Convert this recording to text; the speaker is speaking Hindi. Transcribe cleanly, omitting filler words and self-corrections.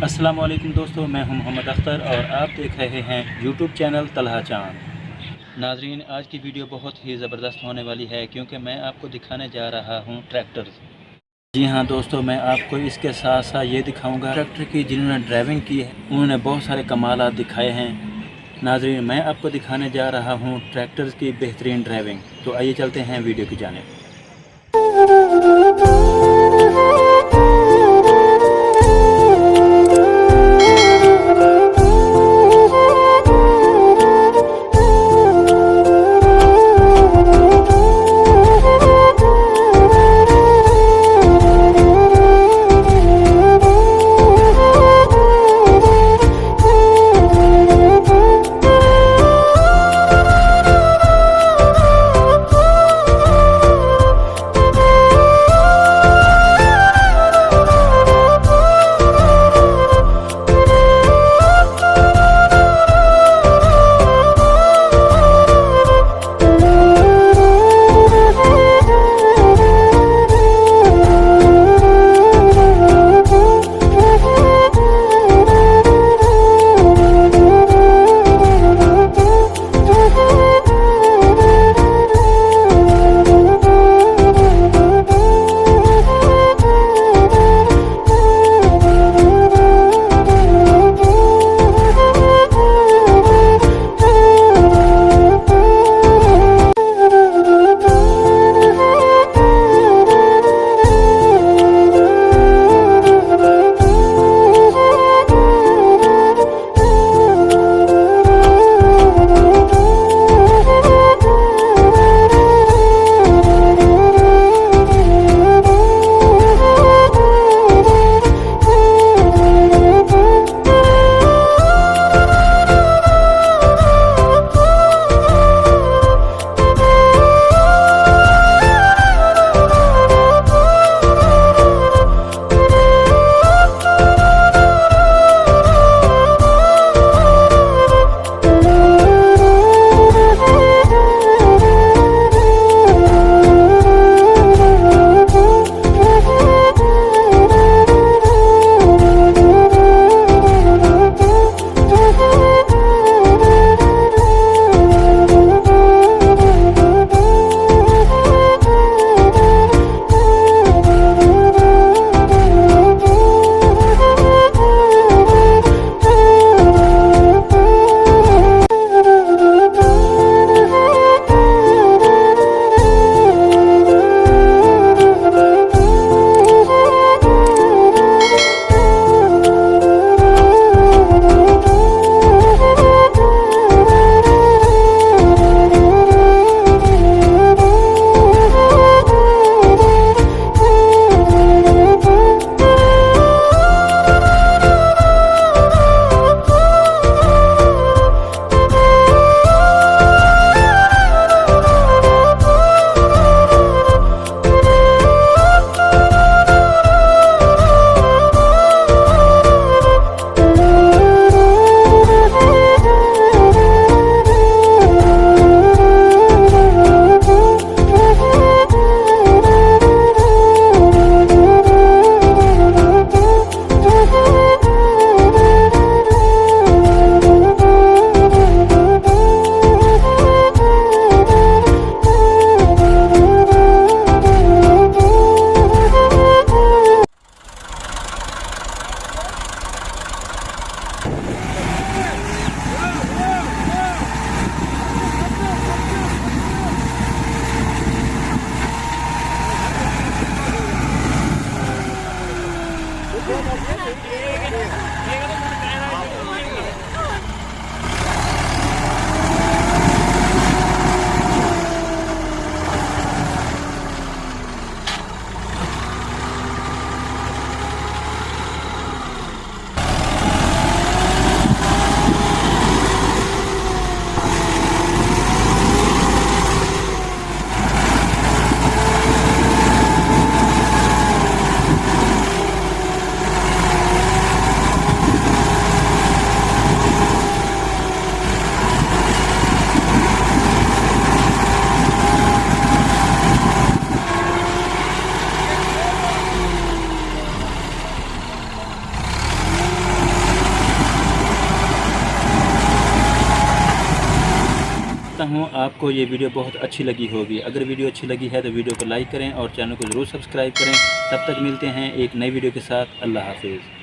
अस्सलाम वालेकुम दोस्तों, मैं हूं मोहम्मद अख्तर और आप देख रहे हैं यूट्यूब चैनल तलहा चांद। नाजरीन, आज की वीडियो बहुत ही ज़बरदस्त होने वाली है क्योंकि मैं आपको दिखाने जा रहा हूं ट्रैक्टर। जी हां दोस्तों, मैं आपको इसके साथ साथ ये दिखाऊंगा ट्रैक्टर की जिन्होंने ड्राइविंग की है उन्होंने बहुत सारे कमालात दिखाए हैं। नाजरीन, मैं आपको दिखाने जा रहा हूँ ट्रैक्टर की बेहतरीन ड्राइविंग। तो आइए चलते हैं वीडियो की जानिब। करता हूँ आपको ये वीडियो बहुत अच्छी लगी होगी। अगर वीडियो अच्छी लगी है तो वीडियो को लाइक करें और चैनल को ज़रूर सब्सक्राइब करें। तब तक मिलते हैं एक नई वीडियो के साथ। अल्लाह हाफिज़।